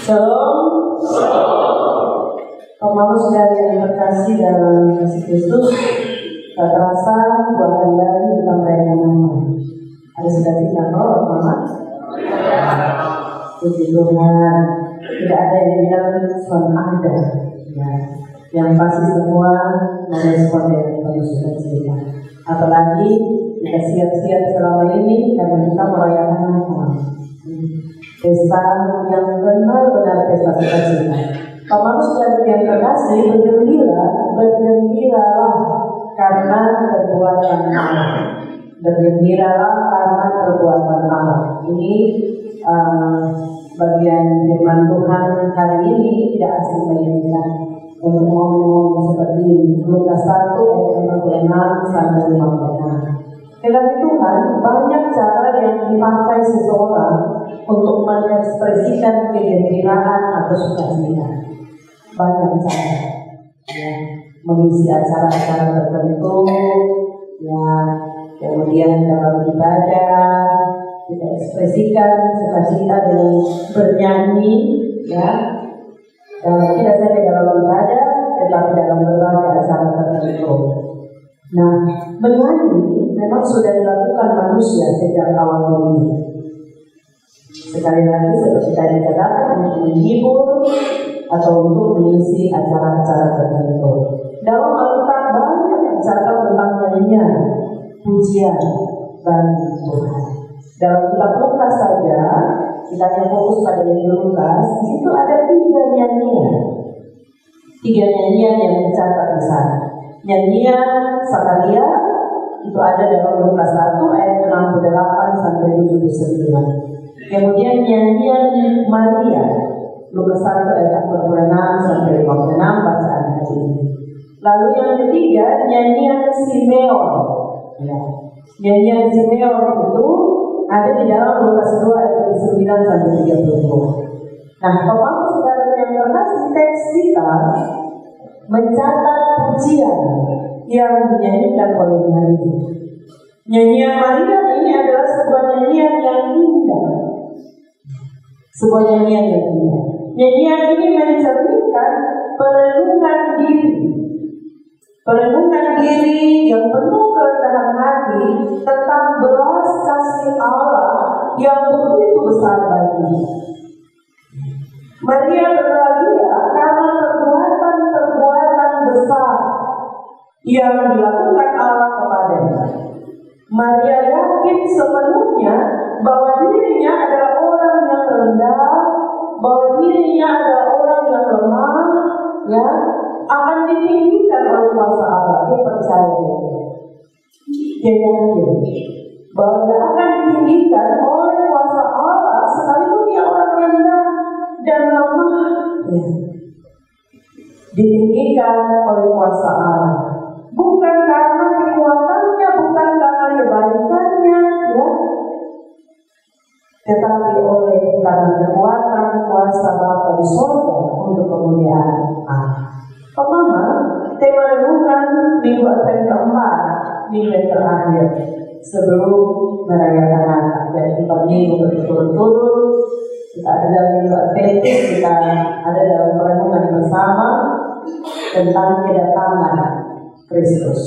Shalom. Kamu saudara yang terkasih dalam kasih Kristus, tak terasa 2 hari lagi kita merayakan Natal. Ada sukacita kalau Mama? Puji Tuhan, tidak ada yang bilang selalu ada. Ya, yang pasti semua merespon dengan penuh sukacita. Apalagi kita siap-siap selama ini karena kita merayakan Natal. Pesta yang benar-benar pesta sukacita. Kamu saudara yang terkasih, bergembiralah karena perbuatan Allah. Bergembiralah karena perbuatan Allah. Ini bagian firman Tuhan hari ini tidak asing bagi kita untuk ngomong seperti ini. Lukas 1 ayat 46 sampai 56. Tetapi Tuhan banyak cara yang dipakai seseorang untuk mengekspresikan kegembiraan atau sukacita. Banyak cara, ya, mengisi acara-acara tertentu, ya, kemudian dalam ibadah kita ekspresikan sukacita dengan bernyanyi, ya, dan tidak saja dalam ibadah, tetapi dalam berbagai acara tertentu. Nah, bernyanyi memang sudah dilakukan manusia sejak awal dunia. Sekali lagi seperti tadi katakan, untuk menghibur atau untuk mengisi acara-acara tertentu. Dalam Alkitab banyak dicatat tentang nyanyian, pujian bagi Tuhan. Dalam kitab Lukas saja, kita yang fokus pada Injil Lukas, itu ada 3 nyanyian. 3 nyanyian yang dicatat di sana. Nyanyian Sakaria itu ada dalam Lukas 1 ayat 68 sampai 79. Kemudian nyanyian Maria Lukas 1 ayat 46 sampai 56 bacaan hari ini. Lalu yang ketiga nyanyian Simeon. Ya. Nyanyian Simeon itu ada di dalam Lukas 2 ayat 9 sampai 30. Nah, Bapak saudara yang terkasih, teks kita mencatat pujian yang dinyanyikan oleh Maria. Nyanyian Maria ini adalah sebuah nyanyian yang indah. Sebuah nyanyian yang indah. Nyanyian ini mencerminkan perenungan diri. Perenungan diri yang penuh kerendahan hati tentang belas kasih Allah yang begitu besar baginya. Maria berbahagia karena perbuatan besar yang dilakukan Allah kepadanya. Maria yakin sepenuhnya bahwa dirinya adalah orang yang rendah, bahwa dirinya adalah orang yang lemah, ya, akan ditinggikan oleh kuasa Allah. Dia percaya, dia yakin bahwa dia akan ditinggikan oleh kuasa Allah sekalipun dia orang rendah dan lemah, ya. Ditinggikan oleh kuasa Allah, bukan karena kekuatannya, bukan karena kebaikannya, ya, tetapi oleh karena kekuatan kuasa Bapa di surga untuk kemuliaan Allah. Pertama, tema renungan minggu Advent keempat, minggu terakhir sebelum merayakan Natal. Jadi 4 minggu berturut-turut kita ada dalam minggu Advent, kita ada dalam renungan bersama tentang kedatangan Kristus,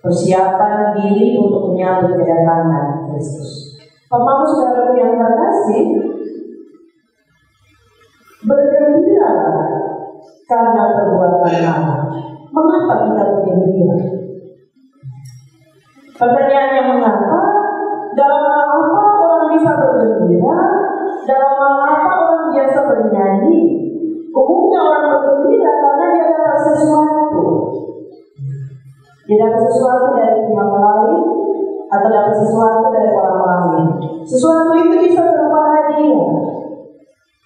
persiapan diri untuk menyambut kedatangan Kristus. Pemahaman saudara yang terkasih, bergembira karena perbuatan Allah. Mengapa kita bergembira? Pertanyaannya mengapa? Dalam hal apa orang bisa bergembira? Dalam hal apa orang biasa bernyanyi? Umumnya orang bergembira karena dia dapat sesuatu. Dia dapat sesuatu dari pihak lain atau dapat sesuatu dari orang lain. Sesuatu itu bisa berupa hadiah,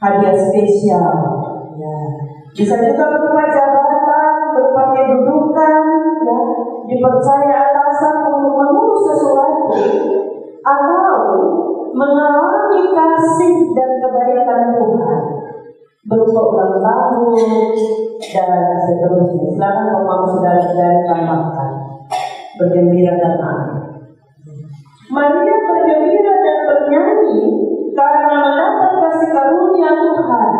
hadiah spesial, ya. Bisa juga berupa jabatan, berupa kedudukan, ya. Dipercaya atasan untuk mengurus sesuatu, atau mengalami kasih dan kebaikan Tuhan berupa ulang tahun dan seterusnya. Silakan Bapak saudara-saudara tambahkan bergembira dan amin. Maria bergembira dan bernyanyi karena mendapat kasih karunia Tuhan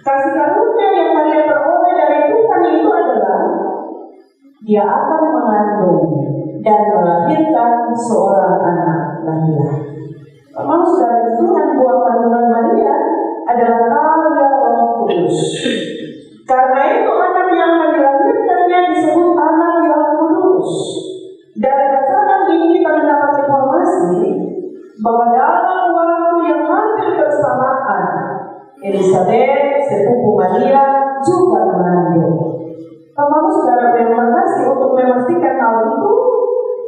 Kasih karunia yang Maria peroleh dari Tuhan itu adalah dia akan mengandung dan melahirkan seorang anak laki-laki. Maksud dari Tuhan buat kandungan Maria adalah karya Roh Kudus. Karena itu anak yang dilahirkannya disebut anak yang kudus. Dari bacaan ini kita mendapat informasi bahwa dalam waktu yang hampir bersamaan, Elizabeth, sepupu Maria, juga mengandung. Kalau saudara yang makasih untuk memastikan hal itu,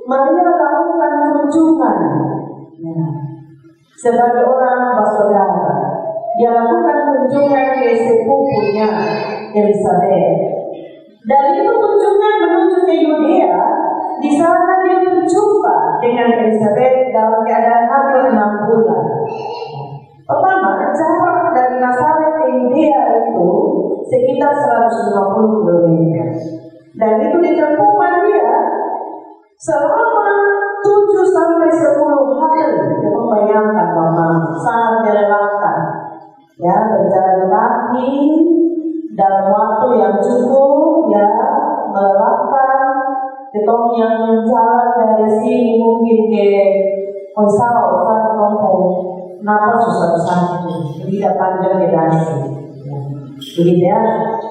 Maria lakukan kunjungan. Ya. Sebagai orang bersaudara, dia lakukan kunjungan ke sepupunya Elizabeth. Dan itu kunjungan menuju ke Yudea. Di sana dia berjumpa dengan Elizabeth dalam keadaan hamil 6 bulan. Pertama, jarak dari Nazaret ke Yudea itu sekitar 150 km. Dan itu ditempuh Maria selama 7 sampai 10 hari. Dia membayangkan bahwa sangat melelahkan. Ya, berjalan kaki dalam waktu yang cukup, ya, melelahkan. Ketong yang jalan dari sini mungkin ke Oisau, satu kampung, napas susah-susah itu, tidak panjang ke dasi. Begitu ya.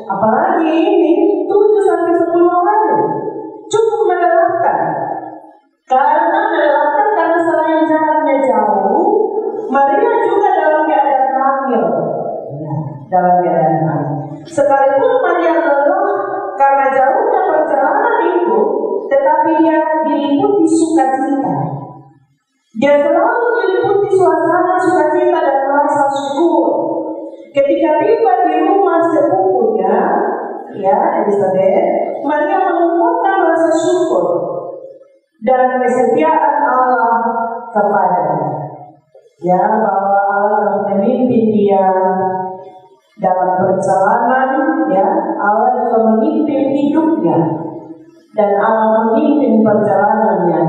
Apalagi ini 7 sampai 10 hari, cukup melelahkan. Karena melelahkan karena selain jaraknya jauh, Maria juga dalam keadaan hamil. Dalam keadaan hamil. Sekalipun Maria lelah karena jauhnya perjalanan itu, tetapi dia diliputi sukacita. Dia selalu diliputi suasana sukacita dan rasa syukur. Ketika tiba di rumah sepupunya, ya Elizabeth, Maria mengungkapkan rasa syukur dan kesetiaan Allah kepadanya. Ya, bahwa Allah memimpin dia dalam perjalanan, ya, Allah juga memimpin hidupnya dan Allah memimpin perjalanannya.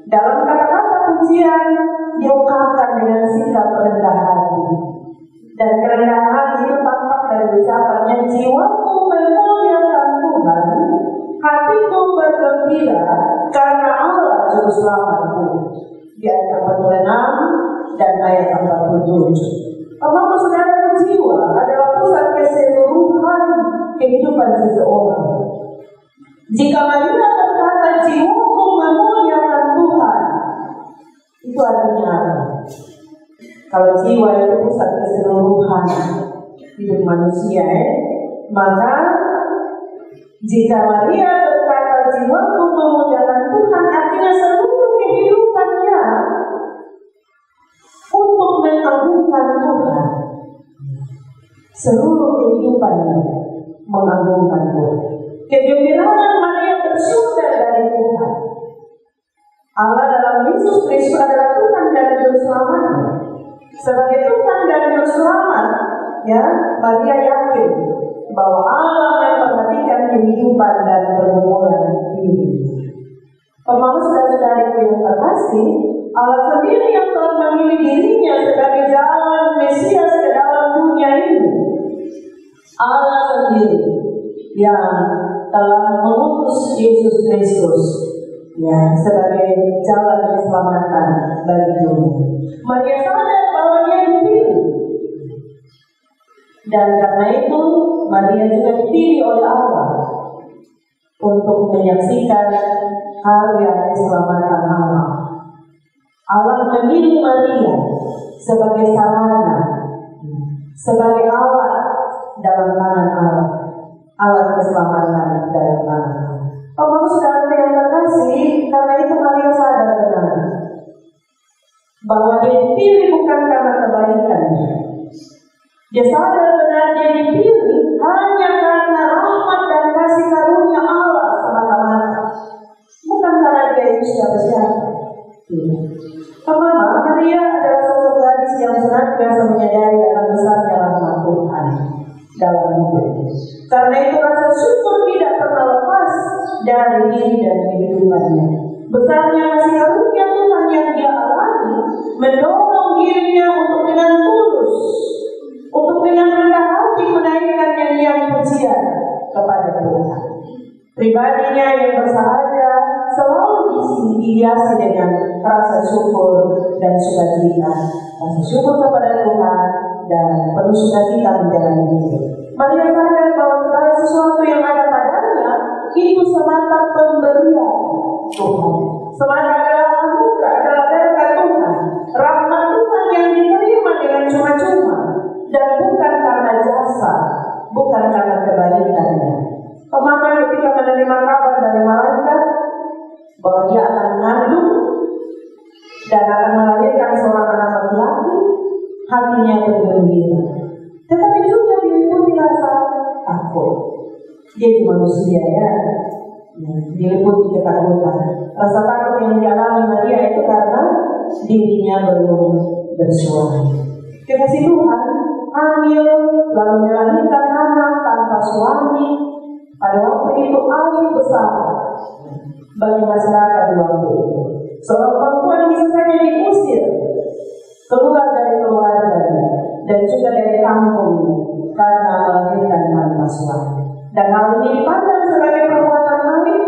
Dalam kata-kata pujian diungkapkan dengan sikap rendah hati. Dan kerendahan hati itu tampak dari ucapannya, jiwaku memuliakan Tuhan, hatiku bergembira karena Allah juru selamatku. Di ayat 46 dan ayat 47. Apakah saudara, jiwa adalah pusat keseluruhan kehidupan seseorang. Jika Maria berkata jiwaku memuliakan Tuhan, itu artinya apa? Kalau jiwa itu pusat keseluruhan hidup manusia, maka jika Maria berkata jiwaku memuliakan Tuhan, artinya seluruh kehidupannya untuk mengagungkan Tuhan. Seluruh kehidupannya mengagungkan Tuhan. Kegembiraan Maria bersumber dari Tuhan. Allah dalam Yesus Kristus adalah Tuhan dan Juru Selamat. Sebagai Tuhan dan Juru Selamat, ya, Maria yakin bahwa Allah memperhatikan kehidupan dan pergumulan ini. Pemahaman saudara-saudari yang terkasih, Allah sendiri yang telah memilih dirinya sebagai jalan Mesias ke dalam dunia ini. Allah sendiri yang telah mengutus Yesus Kristus, ya, sebagai jalan keselamatan bagi dunia. Maria sadar bahwa dia dipilih, dan karena itu Maria juga dipilih oleh Allah untuk menyaksikan karya keselamatan Allah. Allah memilih Maria sebagai sarana, sebagai alat dalam tangan Allah, alat keselamatan dalam tangan Allah. Pemahaman saudara yang terkasih, karena itu Maria sadar benar bahwa dia dipilih bukan karena kebaikannya. Dia sadar benar dia dipilih hanya karena rahmat dan kasih karunia Allah semata-mata, bukan karena dia itu siapa-siapa. Pertama, Maria adalah sosok gadis yang senantiasa menyadari akan besarnya rahmat Tuhan dalam hidupnya. Karena itu rasa syukur tidak pernah lepas dari diri dan kehidupannya. Besarnya kasih karunia Tuhan yang dia alami mendorong dirinya untuk dengan tulus, untuk dengan rendah hati menaikkan Pribadinya yang bersahaja selalu dihiasi dengan rasa syukur dan sukacita. Rasa syukur kepada Tuhan dan penuh sukacita menjalani hidup. Maria sadar bahwa segala sesuatu yang ada padanya itu semata pemberian Tuhan. Semata adalah anugerah, adalah berkat Tuhan. Rahmat Tuhan yang diterima dengan cuma-cuma dan bukan karena jasa, bukan karena kebaikannya. Mama ketika menerima kabar dari malaikat bahwa dia akan mengandung dan akan melahirkan seorang anak laki-laki, hatinya bergembira. Tetapi juga diliputi rasa takut. Dia manusia ya, diliputi ketakutan. Rasa takut yang dialami Maria itu karena dirinya belum bersuami. Kekasih Tuhan, hamil lalu melahirkan anak tanpa suami. Pada waktu itu aib besar bagi masyarakat di waktu itu. Seorang perempuan bisa saja diusir keluar dari keluarganya dan juga dari kampungnya karena melahirkan tanpa suami. Dan hal ini dipandang sebagai perbuatan aib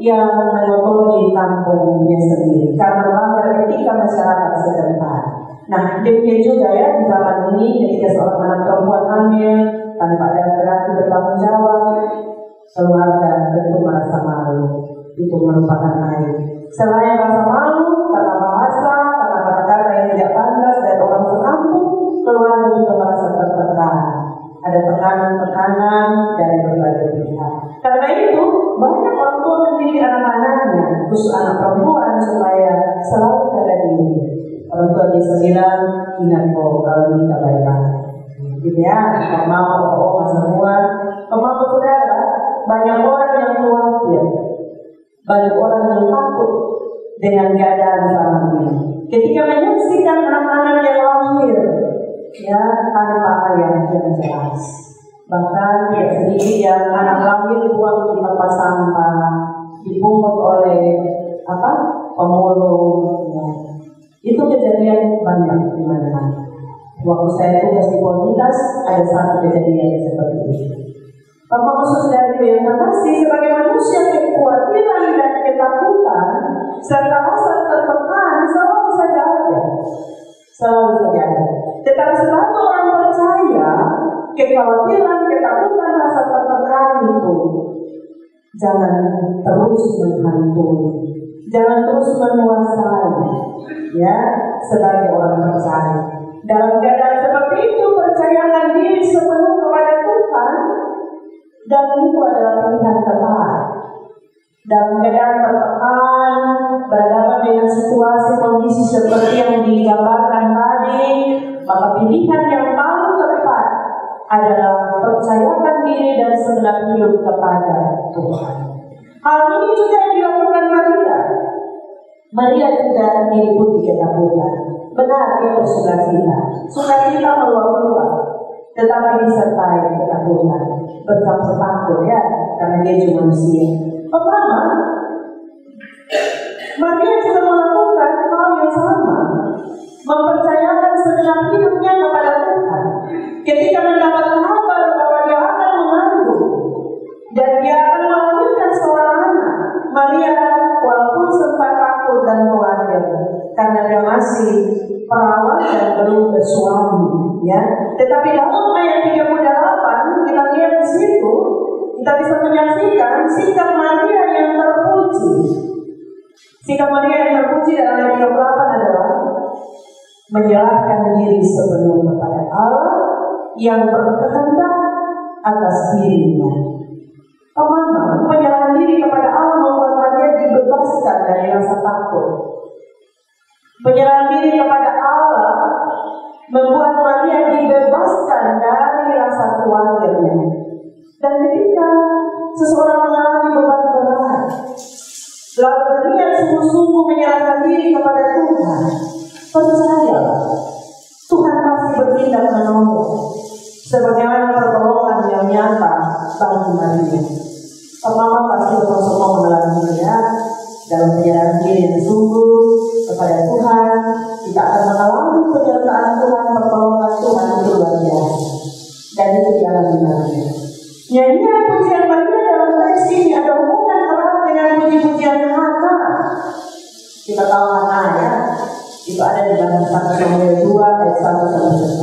yang mengotori kampungnya sendiri karena melanggar etika masyarakat setempat. Nah, demikian juga ya di zaman ini ketika seorang anak perempuan hamil tanpa ada laki-laki bertanggung jawab, keluarga tentu merasa malu. Itu merupakan aib. Selain rasa malu karena bahasa, karena kata-kata yang tidak pantas dari orang sekampung, keluarga juga merasa tertekan. Ada tekanan-tekanan dari berbagai pihak. Karena itu banyak orang tua mendidik anak-anaknya, khusus anak perempuan, supaya selalu jaga diri. Orang tua biasa bilang, ingat kok kalau kita baik-baik. Gitu ya, mama, papa, semua, mama, saudara. Banyak orang yang khawatir, banyak orang yang takut dengan keadaan zaman ini. Ketika menyaksikan anak-anak yang lahir, ya tanpa ayah yang jelas. Bahkan tidak sedikit yang anak lahir buang di tempat sampah, dipungut oleh pemulung. Ya. Itu kejadian banyak di mana-mana. Waktu saya tugas di komunitas ada satu kejadian seperti itu. Bapak saudara yang terkasih, sebagai manusia kekhawatiran dan ketakutan serta rasa tertekan selalu saja ada. Tetapi sebagai orang percaya, kekhawatiran, ketakutan, rasa tertekan itu jangan terus menghantui, jangan terus menguasai. Ya, sebagai orang percaya. Dalam keadaan seperti itu, percayakan diri sepenuh kepada Tuhan. Dan itu adalah pilihan tepat. Dalam keadaan tertekan, berhadapan dengan situasi kondisi seperti yang digambarkan tadi, maka pilihan yang paling tepat adalah percayakan diri dan segenap hidup kepada Tuhan. Hal ini juga dilakukan Maria. Maria juga diliputi ketakutan. Benar, dia bersukacita. Sukacita meluap-luap, tetapi disertai ketakutan. Bercampur takut ya, karena dia juga manusia. Pertama, Maria juga melakukan hal yang sama, mempercayakan segenap hidupnya kepada Tuhan. Ketika mendapat kabar bahwa dia akan mengandung dan dia akan melahirkan seorang anak, Maria walaupun sempat takut dan khawatir karena dia masih perawan dan belum bersuami, ya. Tetapi dalam ayat 38 kita lihat di situ, kita bisa menyaksikan sikap Maria yang terpuji. Sikap Maria yang terpuji dalam ayat 38 adalah menyerahkan diri sepenuh kepada Allah yang berkehendak atas dirinya. Teman-teman, penyerahan diri kepada Allah membuat Maria dibebaskan dari rasa takut. Penyerahan diri kepada Allah membuat Maria dibebaskan dari rasa khawatirnya. Dan ketika seseorang mengalami beban berat, lalu berniat sungguh-sungguh menyerahkan diri kepada Tuhan, percayalah, Tuhan pasti bertindak menolong. Sebagaimana pertolongan yang nyata bagi Maria. Mama pasti bersama mengalami ya, dalam penyerahan diri yang sungguh kepada Tuhan, kita akan mengalami penyertaan Tuhan, pertolongan Tuhan itu luar biasa. Dan itu dialami Maria. Nyanyian pujian Maria dalam teks ini ada hubungan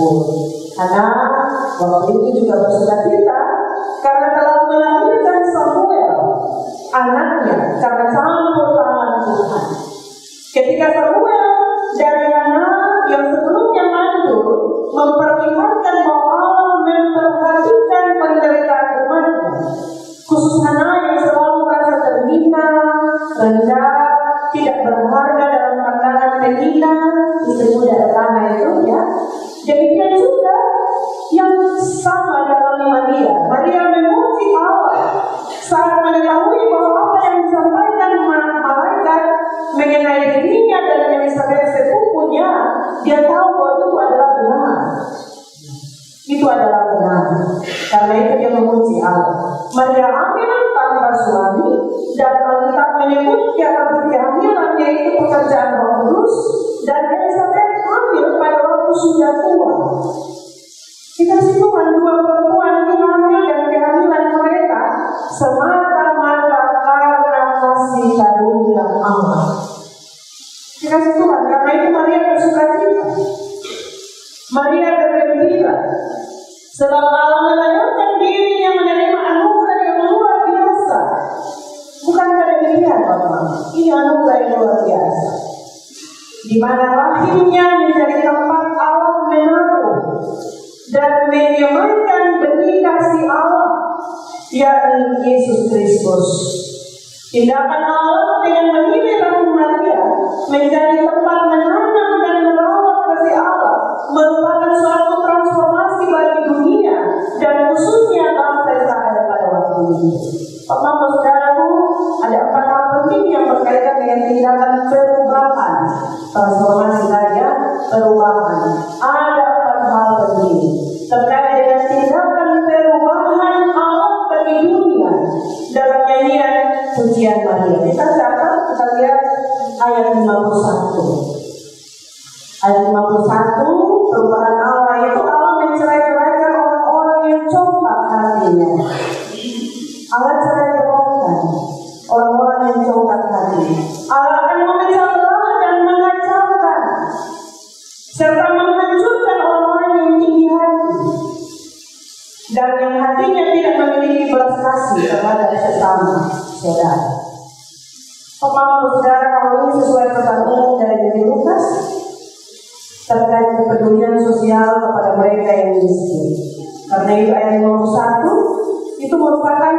tersebut. Karena waktu itu juga bersukacita karena telah melahirkan Samuel, anaknya, karena campur tangan Tuhan. Ketika Samuel dari anak yang sebelumnya mandul memperlihatkan bahwa Allah memperhatikan penderitaan umatnya, khusus Hana yang selalu merasa terhina, rendah, tidak berharga dalam pandangan penghina, istri muda tanah itu ya. Demikian juga yang sama dalam Maria. Maria memuji Allah saat mengetahui bahwa apa yang disampaikan malaikat mengenai dirinya dan Elisabeth sepupunya, dia tahu bahwa itu adalah benar. Itu adalah benar. Karena itu dia memuji Allah. Maria hamil tanpa suami, dan Alkitab menyebut kehamilannya itu pekerjaan Roh Kudus, dan Elisabeth hamil pada waktu sudah tua. Kita Tuhan, dua perempuan ini hamil dan kehamilan mereka semata-mata karena kasih karunia Allah. Kita Tuhan, karena itu Maria bersukacita, Maria bergembira, sebab Allah melayangkan dirinya menerima anugerah yang luar biasa. Bukan pada demikian, Bapak, ini anugerah yang luar biasa, di mana rahimnya menjadi tempat Allah menaruh dan menyemakan benih kasih Allah, yakni Yesus Kristus. Tindakan Allah dengan memilih rahim Maria menjadi tempat menanam dan merawat kasih Allah merupakan suatu transformasi bagi dunia dan khususnya bangsa Israel pada waktu ini. Bapak saudaraku, ada 4 hal penting yang berkaitan dengan tindakan perubahan, transformasi saja, perubahan. Ada 4 hal penting terkait dengan tindakan perubahan Allah bagi dunia dalam nyanyian pujian Maria. Kita catat, kita lihat ayat 51. Ayat 51, perubahan Allah itu Allah mencerai-ceraikan orang-orang yang congkak hatinya. Allah cerai-ceraikan orang-orang yang congkak hati. Allah akan memecah belah dan mengacaukan serta menghancurkan orang-orang yang tinggi hati dan yang hatinya tidak memiliki belas kasih kepada sesama saudara. Pemahaman saudara, kalau ini sesuai pesan umum dari Lukas terkait kepedulian sosial kepada mereka yang miskin. Karena itu ayat 51 itu merupakan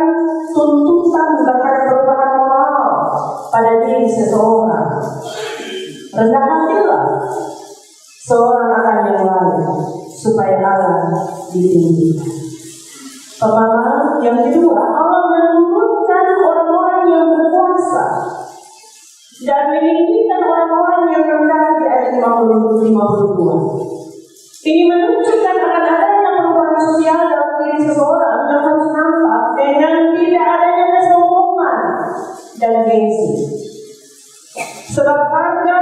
tuntutan terhadap perubahan moral pada diri seseorang. Rendah hatilah seorang akan yang lain supaya Allah ditinggikan. Pemahaman yang kedua, Allah menurunkan orang-orang yang berkuasa dan meninggikan orang-orang yang rendah di ayat 52. Ini menunjukkan akan adanya perubahan sosial dalam diri seseorang yang harus nampak dengan tidak adanya kesombongan dan gengsi. Sebab harga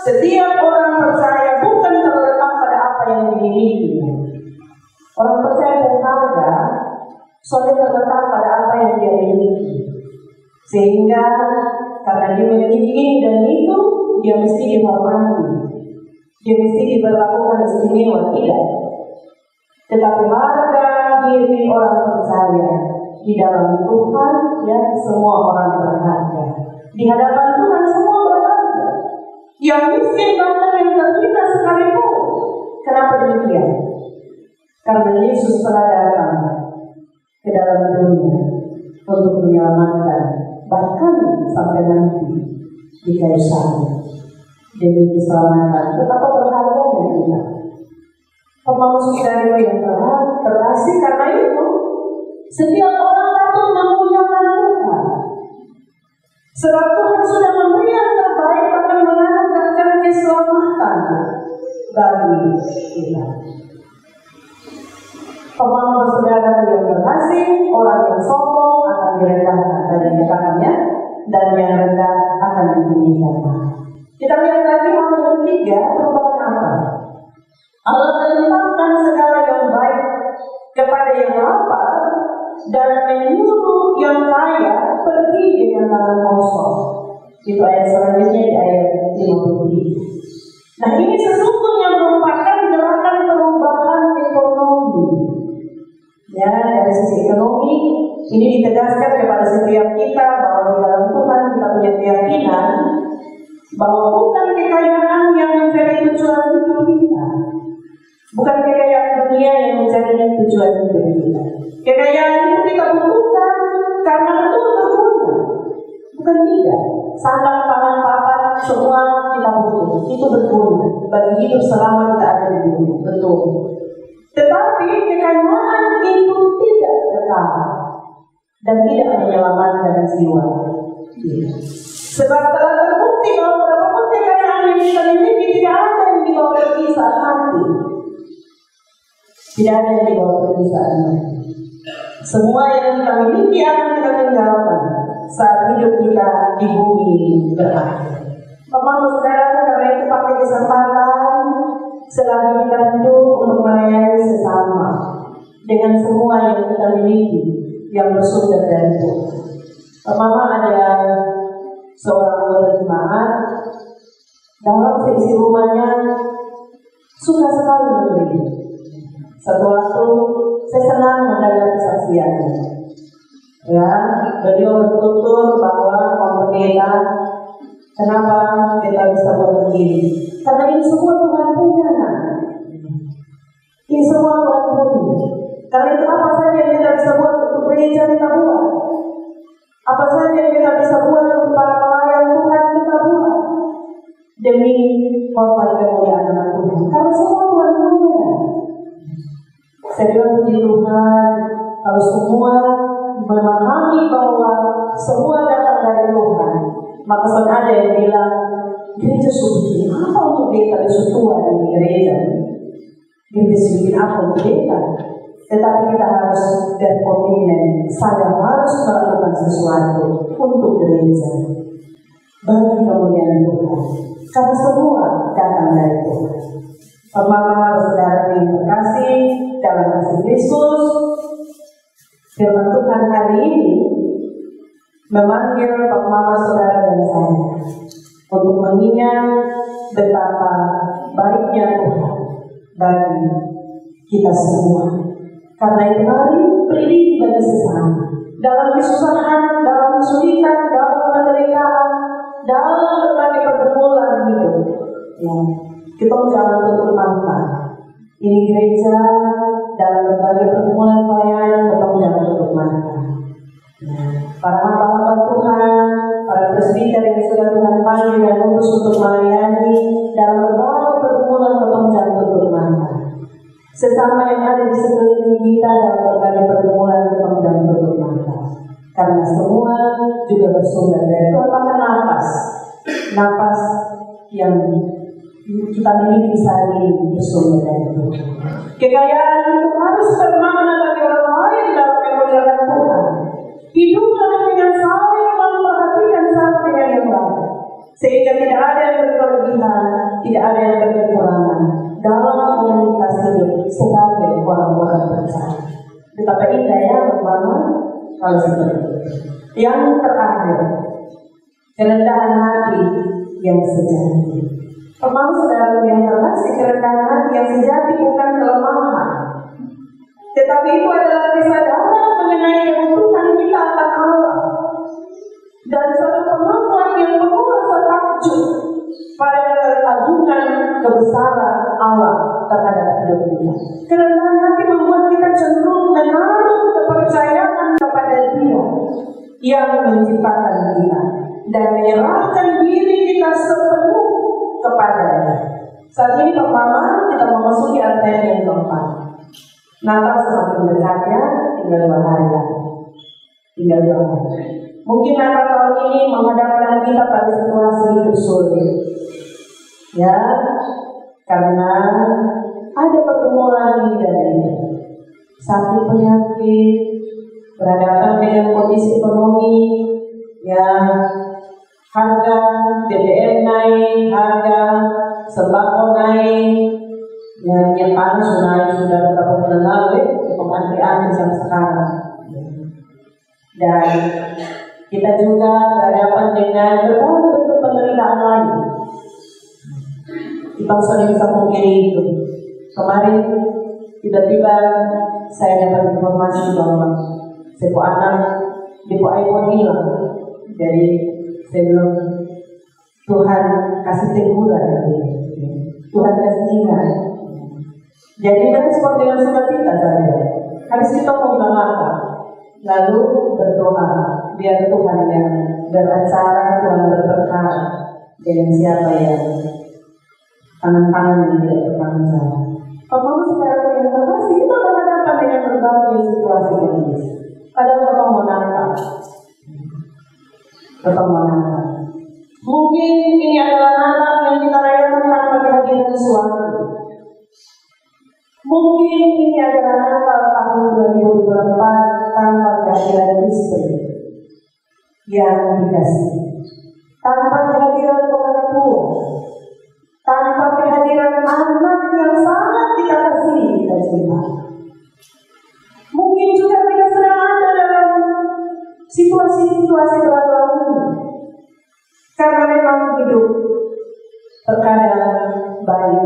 setiap orang percaya bukan terletak pada apa yang dimiliki. Orang percaya berharga soalnya terletak pada apa yang dia miliki. Sehingga karena dia memiliki ini dan itu, dia mesti dihormati, dia mesti diberlakukan istimewa, tidak. Tetapi harga diri orang percaya di dalam Tuhan, ya semua orang berharga. Di hadapan Tuhan semua berharga. Yang miskin bahkan yang terhina sekalipun. Kenapa demikian? Karena Yesus telah datang ke dalam dunia untuk menyelamatkan, bahkan sampai nanti di kayu salib demi keselamatan. Betapa berharganya kita. Pemahaman saudara yang terkasih, karena itu setiap orang patut memuliakan Tuhan. Sebab Tuhan sudah memberi yang terbaik akan mengarahkan keselamatan bagi kita. Pemahaman saudara yang terkasih, orang yang sombong akan direndahkan dari dekatnya, dan yang rendah akan ditinggikan. Kita lihat lagi hal yang ketiga, perubahan apa? Allah melimpahkan segala yang baik kepada yang lapar dan menyuruh yang kaya pergi dengan tangan kosong. Itu ayat selanjutnya di ayat 53. Nah, ini sesungguhnya merupakan gerakan perubahan Ini ditegaskan kepada setiap kita bahwa di dalam Tuhan kita punya keyakinan bahwa bukan kekayaan yang menjadi tujuan hidup kita, bukan kekayaan dunia yang menjadi tujuan hidup kita. Kekayaan itu kita butuhkan karena itu berguna, bukan tidak. Sandang, pangan, papan, semua kita butuh. Itu berguna bagi hidup selama kita ada di dunia, betul. Tetapi kekayaan itu tidak kekal dan tidak menyelamatkan jiwa. Sebab telah terbukti bahwa berapapun kekayaan yang kita miliki tidak ada yang dibawa pergi saat mati. Tidak ada yang dibawa pergi saat mati. Semua yang kita miliki akan kita tinggalkan saat hidup kita di bumi berakhir. Pemahaman saudara, karena itu pakai kesempatan selagi kita hidup untuk melayani sesama dengan semua yang kita miliki yang bersumber dari Tuhan. Mama ada seorang anggota jemaat dalam seisi rumahnya suka sekali memberi. Satu waktu saya senang mendengar kesaksiannya. Ya, beliau bertutur bahwa pendeta, kenapa kita bisa buat begini? Karena ini semua Tuhan punya. Ini semua Tuhan punya. Karena itu apa saja yang kita bisa buat untuk gereja kita buat. Apa saja yang kita bisa buat untuk para pelayan Tuhan kita buat. Demi korban kemuliaan anak Tuhan. Karena semua Tuhan punya. Saya bilang puji Tuhan, kalau semua memahami bahwa semua datang dari Tuhan, maka ada yang bilang, gereja suci, apa untuk kita bersutua di gereja? Gereja suci apa untuk kita? Tetapi kita harus berkomitmen, saya harus melakukan sesuatu untuk gereja bagi kemuliaan Tuhan. Karena semua datang dari Tuhan. Pemahaman saudara yang terkasih dalam kasih Kristus, firman Tuhan hari ini memanggil pemahaman saudara dan saya untuk mengingat betapa baiknya Tuhan bagi kita semua. Karena itu mari beri bagi sesama dalam kesusahan, dalam kesulitan, dalam penderitaan, dalam berbagai pergumulan hidup. Ya, kita jangan tutup mata. Ini gereja dalam berbagai pergumulan pelayanan, kita jangan tutup mata. Para hamba-hamba Tuhan, para presbiter yang sudah Tuhan panggil dan urus untuk melayani dalam berbagai pergumulan, kita jangan tutup mata. Sesama yang ada di sekeliling kita dalam berbagai pergumulan, kita jangan tutup mata. Karena semua juga bersumber dari Tuhan. Apakah nafas yang kita miliki saat ini bersumber dari Tuhan. Kekayaan itu harus bermakna bagi orang lain dalam kemuliaan Tuhan. Hiduplah dengan saling memperhatikan satu dengan yang lain, sehingga tidak ada yang berkelebihan, tidak ada yang berkekurangan dalam komunitas hidup sebagai orang-orang percaya. Betapa indah ya teman-teman kalau seperti itu. Yang terakhir, kerendahan hati yang sejati. Pemahaman saudara yang terkasih, kerendahan hati yang sejati bukan kelemahan, tetapi itu adalah kesadaran mengenai kebutuhan kita akan Allah dan suatu kemampuan yang penuh rasa takjub pada keagungan kebesaran Allah terhadap hidup kita. Kerendahan hati membuat kita cenderung menaruh kepercayaan kepada Dia yang menciptakan kita dan menyerahkan diri kita sepenuh kepadanya. Saat ini pemahaman kita memasuki artian yang keempat. Natal semakin dekat ya, tinggal 2 hari lagi. Tinggal 2 hari. Mungkin Natal tahun ini menghadapkan kita pada situasi hidup sulit. Ya, karena ada pergumulan ini dan ini. Sakit penyakit, berhadapan dengan kondisi ekonomi, ya, harga BBM naik, harga sembako naik, yang panas naik sudah beberapa bulan lalu, untuk antri-antri sampai sekarang. Dan kita juga berhadapan dengan berbagai bentuk penderitaan lain. Kita sering bisa mungkiri itu. Kemarin tiba-tiba saya dapat informasi bahwa Sepo anak di iPhone hilang. Jadi sebelum Tuhan kasih teguran, Tuhan kasih ingat. Jadi respon dengan sukacita saja. Harus kita bilang apa? Lalu berdoa biar Tuhan yang beracara, Tuhan berperkara dengan siapa yang tangan-tangan yang tidak bertanggung jawab. Kalau secara yang terkasih kita berhadapan dengan berbagai situasi kondisi. Padahal pertemuan. Mungkin ini adalah Natal yang kita rayakan tanpa kehadiran suami. Mungkin ini adalah Natal tahun 2024 tanpa kehadiran istri yang dikasih, tanpa kehadiran orang tua, tanpa kehadiran anak yang sangat kita kasih dan cinta. Mungkin juga kita sedang ada dalam situasi-situasi berat ini, karena memang hidup terkadang baik,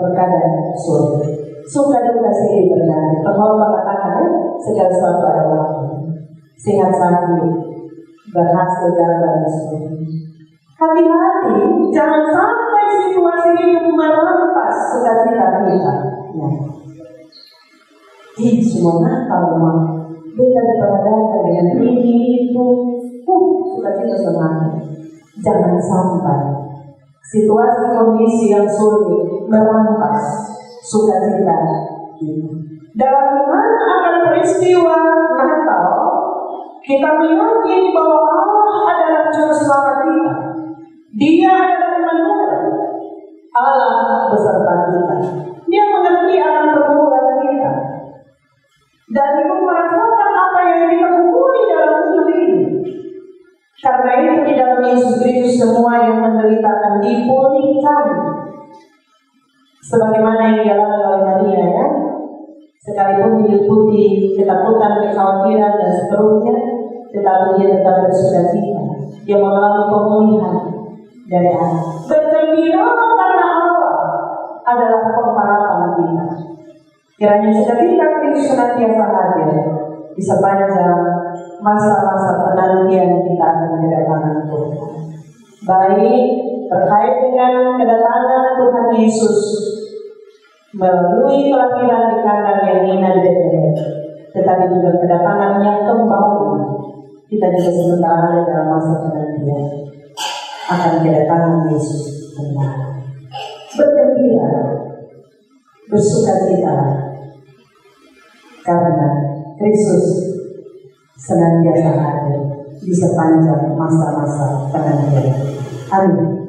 terkadang sulit. Suka duka silih berganti. Kalau mengatakan segala sesuatu ada waktu. Sehat sakit, berhasil gagal dan sebagainya. Hati-hati, jangan sampai situasi hidup merampas sukacita kita. Semua Natal kita diperhadapkan dengan ini itu, sukacita semangat. Jangan sampai situasi kondisi yang sulit merampas sukacita kita. Dalam mana akan peristiwa Natal, kita meyakini bahwa Allah adalah juru selamat kita. Dia adalah Immanuel, Allah beserta kita. Dia mengerti akan pergumulan kita, dan itu merasakan apa yang kita gumuli dalam hidup ini. Karena itu di dalam Yesus Kristus semua yang menderita akan dipulihkan. Sebagaimana yang dialami oleh Maria, ya, sekalipun diliputi ketakutan, kekhawatiran dan seterusnya, tetapi dia tetap bersukacita. Dia mengalami pemulihan dari anak. Bergembira karena Allah adalah pengharapan kita. Kiranya sukacita Kristus senantiasa hadir di sepanjang masa-masa penantian kita akan kedatangan Tuhan. Baik terkait dengan kedatangan Tuhan Yesus melalui kelahiran di kandang yang indah di Bethlehem, tetapi juga kedatangannya kembali. Kita juga sementara ada dalam masa penantian akan kedatangan Yesus kembali. Bergembira, bersukacita, karena Kristus senantiasa hadir di sepanjang masa-masa penantian. Amin.